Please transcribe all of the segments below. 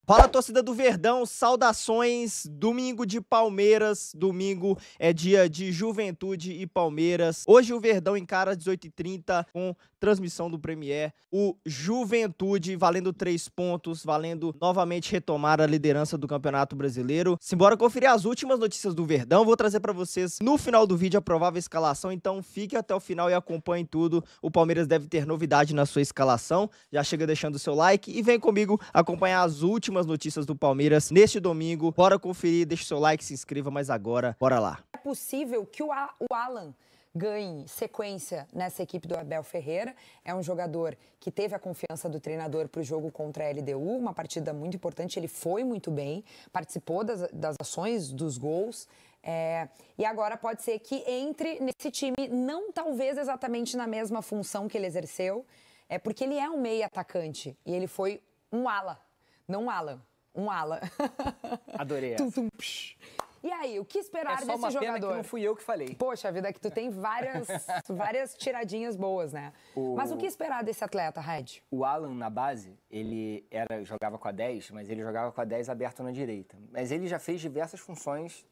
Fala, torcida do Verdão, saudações, domingo de Palmeiras, domingo é dia de Juventude e Palmeiras. Hoje o Verdão encara às 18h30 com transmissão do Premier, o Juventude valendo 3 pontos, valendo novamente retomar a liderança do Campeonato Brasileiro. Simbora conferir as últimas notícias do Verdão, vou trazer pra vocês no final do vídeo a provável escalação, então fique até o final e acompanhe tudo. O Palmeiras deve ter novidade na sua escalação, já chega deixando o seu like e vem comigo acompanhar as últimas notícias do Palmeiras neste domingo. Bora conferir, deixa o seu like, se inscreva, mas agora, bora lá. É possível que o Alan ganhe sequência nessa equipe do Abel Ferreira. É um jogador que teve a confiança do treinador para o jogo contra a LDU, uma partida muito importante, ele foi muito bem, participou das ações, dos gols. E agora pode ser que entre nesse time, não talvez exatamente na mesma função que ele exerceu, porque ele é um meia atacante e ele foi um ala. Não um Alan, um ala. Adorei essa. E aí, o que esperar desse jogador? É só uma pena que não fui eu que falei. Poxa vida, que tu tem várias tiradinhas boas, né? Mas o que esperar desse atleta, Red? O Alan, na base, ele jogava com a 10, mas ele jogava com a 10 aberto na direita. Mas ele já fez diversas funções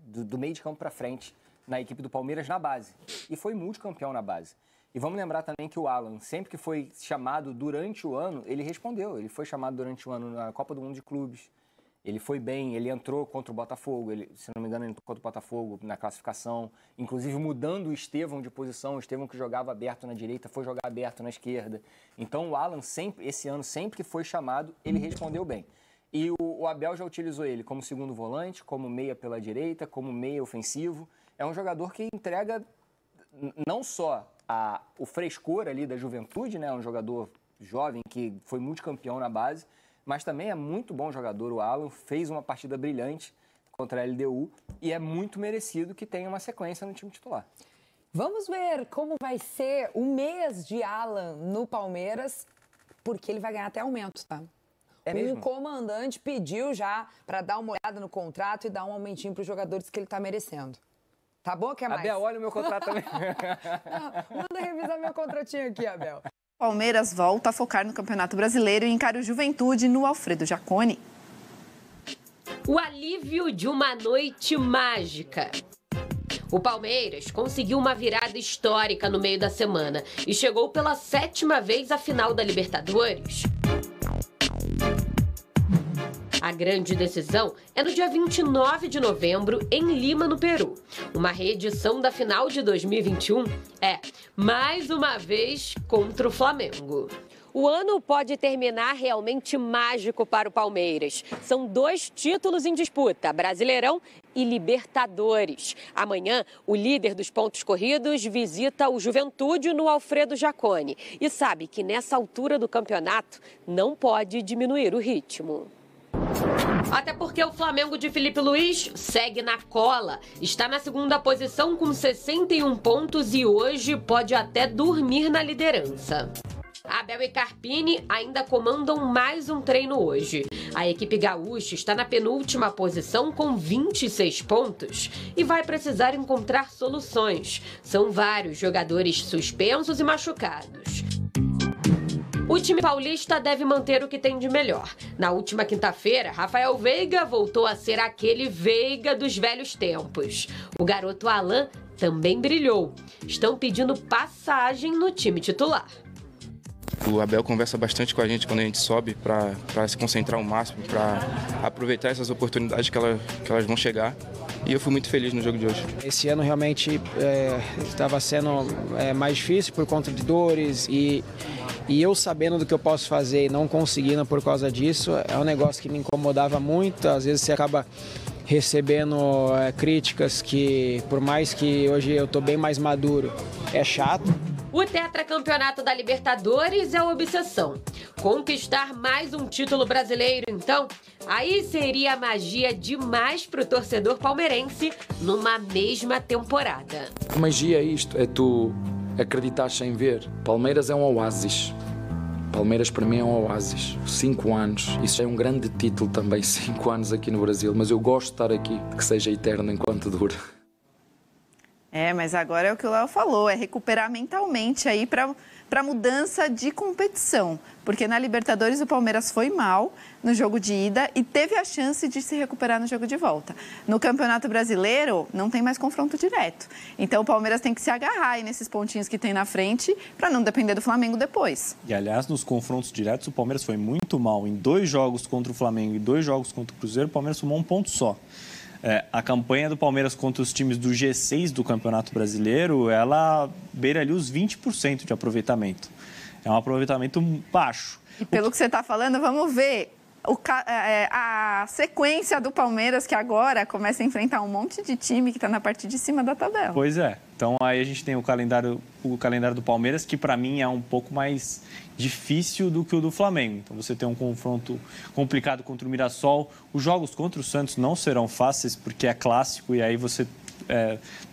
do meio de campo para frente na equipe do Palmeiras na base. E foi multicampeão na base. E vamos lembrar também que o Alan, sempre que foi chamado durante o ano, ele respondeu. Ele foi chamado durante o ano na Copa do Mundo de Clubes. Ele foi bem, ele entrou contra o Botafogo. Se não me engano, ele entrou contra o Botafogo na classificação. Inclusive mudando o Estevão de posição. O Estevão que jogava aberto na direita foi jogar aberto na esquerda. Então o Alan, esse ano, sempre que foi chamado, ele respondeu bem. E o Abel já utilizou ele como segundo volante, como meia pela direita, como meia ofensivo. É um jogador que entrega não só o frescor ali da juventude, né? Um jogador jovem que foi multicampeão na base, mas também é muito bom jogador. O Alan fez uma partida brilhante contra a LDU e é muito merecido que tenha uma sequência no time titular. Vamos ver como vai ser o mês de Alan no Palmeiras, porque ele vai ganhar até aumento, tá? O comandante pediu já para dar uma olhada no contrato e dar um aumentinho para os jogadores que ele está merecendo. Tá bom? Quer mais? Abel, olha o meu contrato também. Manda revisar meu contratinho aqui, Abel. Palmeiras volta a focar no Campeonato Brasileiro e encara o Juventude no Alfredo Jaconi. O alívio de uma noite mágica. O Palmeiras conseguiu uma virada histórica no meio da semana e chegou pela 7ª vez à final da Libertadores. A grande decisão é no dia 29 de novembro, em Lima, no Peru. Uma reedição da final de 2021 mais uma vez, contra o Flamengo. O ano pode terminar realmente mágico para o Palmeiras. São 2 títulos em disputa, Brasileirão e Libertadores. Amanhã, o líder dos pontos corridos visita o Juventude no Alfredo Jaconi. E sabe que nessa altura do campeonato não pode diminuir o ritmo. Até porque o Flamengo de Felipe Luiz segue na cola. Está na 2ª posição com 61 pontos e hoje pode até dormir na liderança. Abel e Carpini ainda comandam mais um treino hoje. A equipe gaúcha está na penúltima posição com 26 pontos e vai precisar encontrar soluções. São vários jogadores suspensos e machucados. O time paulista deve manter o que tem de melhor. Na última quinta-feira, Rafael Veiga voltou a ser aquele Veiga dos velhos tempos. O garoto Alan também brilhou. Estão pedindo passagem no time titular. O Abel conversa bastante com a gente quando a gente sobe para se concentrar ao máximo, para aproveitar essas oportunidades que elas vão chegar. E eu fui muito feliz no jogo de hoje. Esse ano realmente estava sendo mais difícil por conta de dores e eu sabendo do que eu posso fazer e não conseguindo por causa disso, é um negócio que me incomodava muito. Às vezes você acaba recebendo críticas que, por mais que hoje eu estou bem mais maduro, é chato. O tetracampeonato da Libertadores é a obsessão. Conquistar mais um título brasileiro, então, aí seria magia demais pro torcedor palmeirense numa mesma temporada. A magia é isto, é tu acreditar sem ver. Palmeiras é um oásis. Palmeiras para mim é um oásis. 5 anos, isso é um grande título também, 5 anos aqui no Brasil, mas eu gosto de estar aqui, que seja eterno enquanto dura. Mas agora é o que o Léo falou, é recuperar mentalmente aí para para mudança de competição, porque na Libertadores o Palmeiras foi mal no jogo de ida e teve a chance de se recuperar no jogo de volta. No Campeonato Brasileiro não tem mais confronto direto, então o Palmeiras tem que se agarrar aí nesses pontinhos que tem na frente para não depender do Flamengo depois. E aliás, nos confrontos diretos o Palmeiras foi muito mal. Em 2 jogos contra o Flamengo e 2 jogos contra o Cruzeiro, o Palmeiras somou 1 ponto só. A campanha do Palmeiras contra os times do G6 do Campeonato Brasileiro, ela beira ali os 20% de aproveitamento. É um aproveitamento baixo. E pelo que você está falando, vamos ver a sequência do Palmeiras, que agora começa a enfrentar um monte de time que está na parte de cima da tabela. Pois é. Então aí a gente tem o calendário do Palmeiras, que para mim é um pouco mais difícil do que o do Flamengo. Então você tem um confronto complicado contra o Mirassol. Os jogos contra o Santos não serão fáceis, porque é clássico, e aí você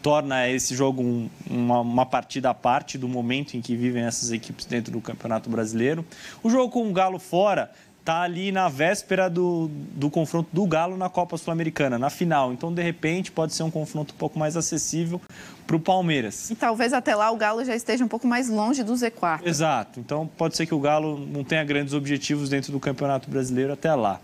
torna esse jogo uma partida à parte do momento em que vivem essas equipes dentro do Campeonato Brasileiro. O jogo com o Galo fora está ali na véspera do confronto do Galo na Copa Sul-Americana, na final. Então, de repente, pode ser um confronto um pouco mais acessível para o Palmeiras. E talvez até lá o Galo já esteja um pouco mais longe do Z4. Exato. Então, pode ser que o Galo não tenha grandes objetivos dentro do Campeonato Brasileiro até lá.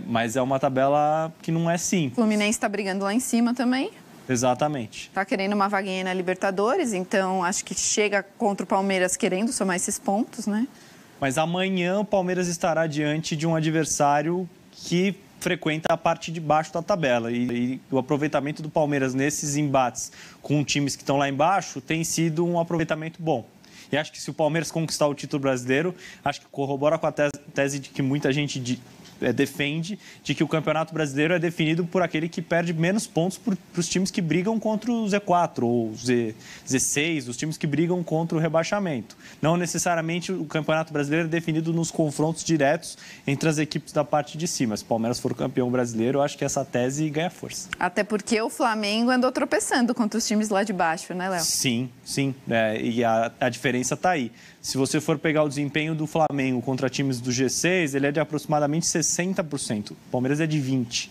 Mas é uma tabela que não é simples. O Fluminense está brigando lá em cima também. Exatamente. Está querendo uma vaguinha na Libertadores, então acho que chega contra o Palmeiras querendo somar esses pontos, né? Mas amanhã o Palmeiras estará diante de um adversário que frequenta a parte de baixo da tabela. E o aproveitamento do Palmeiras nesses embates com times que estão lá embaixo tem sido um aproveitamento bom. E acho que se o Palmeiras conquistar o título brasileiro, acho que corrobora com a tese de que muita gente defende, de que o Campeonato Brasileiro é definido por aquele que perde menos pontos para os times que brigam contra o Z4 ou Z6, os times que brigam contra o rebaixamento. Não necessariamente o Campeonato Brasileiro é definido nos confrontos diretos entre as equipes da parte de cima. Se o Palmeiras for campeão brasileiro, eu acho que essa tese ganha força. Até porque o Flamengo andou tropeçando contra os times lá de baixo, né, Léo? Sim. E a diferença está aí. Se você for pegar o desempenho do Flamengo contra times do G6, ele é de aproximadamente 60%. O Palmeiras é de 20%.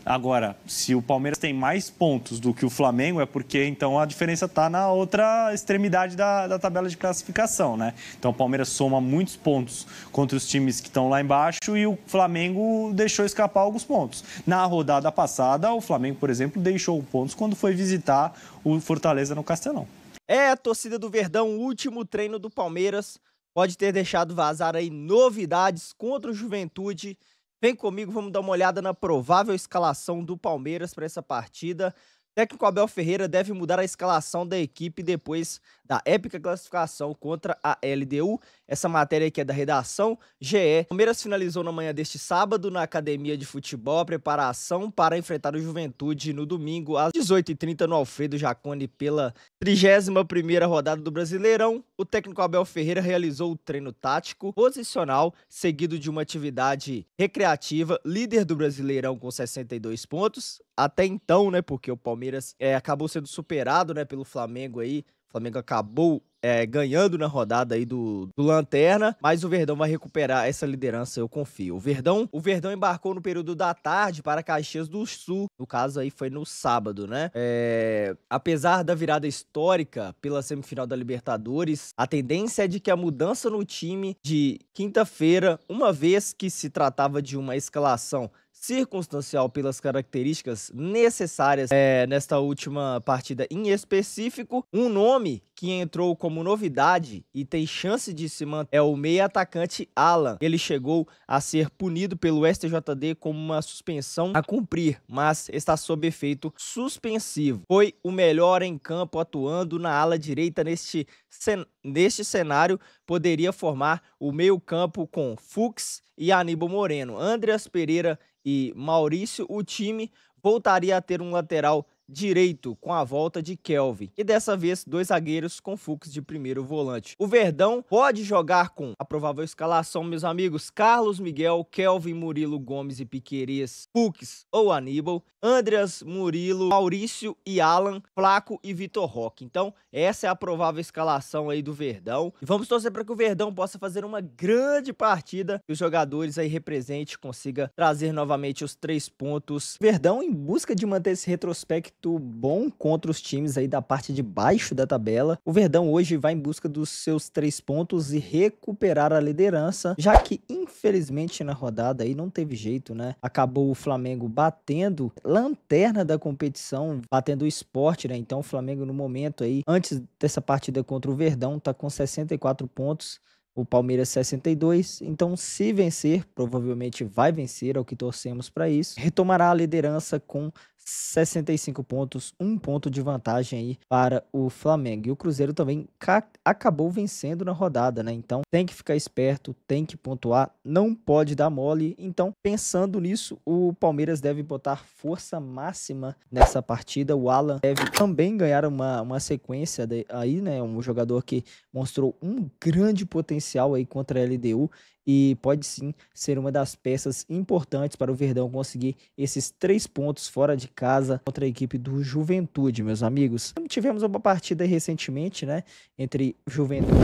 Agora, se o Palmeiras tem mais pontos do que o Flamengo, é porque, então, a diferença está na outra extremidade da tabela de classificação, né? Então, o Palmeiras soma muitos pontos contra os times que estão lá embaixo e o Flamengo deixou escapar alguns pontos. Na rodada passada, o Flamengo, por exemplo, deixou pontos quando foi visitar o Fortaleza no Castelão. A torcida do Verdão, o último treino do Palmeiras, pode ter deixado vazar aí novidades contra o Juventude. Vem comigo, vamos dar uma olhada na provável escalação do Palmeiras para essa partida. O técnico Abel Ferreira deve mudar a escalação da equipe depois da épica classificação contra a LDU. Essa matéria aqui é da redação GE. O Palmeiras finalizou na manhã deste sábado na Academia de Futebol a preparação para enfrentar o Juventude no domingo às 18h30 no Alfredo Jaconi pela 31ª rodada do Brasileirão. O técnico Abel Ferreira realizou o treino tático posicional, seguido de uma atividade recreativa, líder do Brasileirão com 62 pontos. Até então, né, porque o Palmeiras acabou sendo superado, né, pelo Flamengo aí. O Flamengo acabou ganhando na rodada aí do Lanterna, mas o Verdão vai recuperar essa liderança, eu confio. O Verdão embarcou no período da tarde para Caxias do Sul, no caso aí foi no sábado, né? Apesar da virada histórica pela semifinal da Libertadores, a tendência é de que a mudança no time de quinta-feira, uma vez que se tratava de uma escalação circunstancial pelas características necessárias nesta última partida em específico. Um nome que entrou como novidade e tem chance de se manter é o meia atacante Alan. Ele chegou a ser punido pelo STJD com uma suspensão a cumprir, mas está sob efeito suspensivo. Foi o melhor em campo atuando na ala direita neste cenário. Poderia formar o meio campo com Fux e Aníbal Moreno, Andreas Pereira e Maurício. O time voltaria a ter um lateral direito com a volta de Kelvin e dessa vez 2 zagueiros com Fux de primeiro volante. O Verdão pode jogar com a provável escalação, meus amigos: Carlos Miguel, Kelvin, Murilo, Gomes e Piquerez, Fux ou Aníbal, Andreas, Murilo, Maurício e Alan, Flaco e Vitor Roque. Então essa é a provável escalação aí do Verdão e vamos torcer para que o Verdão possa fazer uma grande partida, que os jogadores aí representem, consiga trazer novamente os 3 pontos. Verdão em busca de manter esse retrospecto muito bom contra os times aí da parte de baixo da tabela. O Verdão hoje vai em busca dos seus 3 pontos e recuperar a liderança, já que infelizmente na rodada aí não teve jeito, né? Acabou o Flamengo batendo lanterna da competição, batendo o Sport, né? Então o Flamengo no momento aí, antes dessa partida contra o Verdão, tá com 64 pontos. O Palmeiras 62, então se vencer, provavelmente vai vencer, é o que torcemos para isso. Retomará a liderança com 65 pontos, 1 ponto de vantagem aí para o Flamengo. E o Cruzeiro também acabou vencendo na rodada, né? Então tem que ficar esperto, tem que pontuar, não pode dar mole. Então, pensando nisso, o Palmeiras deve botar força máxima nessa partida. O Alan deve também ganhar uma sequência aí, né? Um jogador que mostrou um grande potencial aí contra a LDU e pode sim ser uma das peças importantes para o Verdão conseguir esses 3 pontos fora de casa contra a equipe do Juventude, meus amigos. Tivemos uma partida recentemente, né, entre Juventude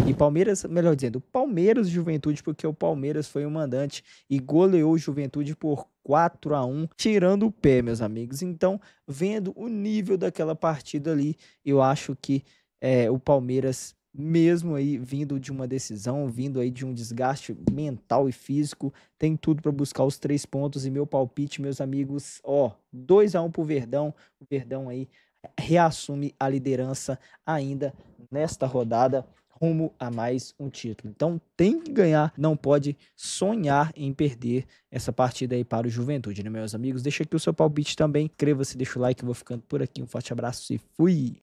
e Palmeiras, melhor dizendo, Palmeiras e Juventude, porque o Palmeiras foi o mandante e goleou o Juventude por 4-1, tirando o pé, meus amigos. Então, vendo o nível daquela partida ali, eu acho que o Palmeiras, mesmo aí vindo de uma decisão, vindo aí de um desgaste mental e físico, tem tudo para buscar os 3 pontos. E meu palpite, meus amigos, 2-1 pro Verdão. O Verdão aí reassume a liderança ainda nesta rodada, rumo a mais um título. Então tem que ganhar, não pode sonhar em perder essa partida aí para o Juventude, né, meus amigos? Deixa aqui o seu palpite também, inscreva-se, deixa o like, eu vou ficando por aqui. Um forte abraço e fui!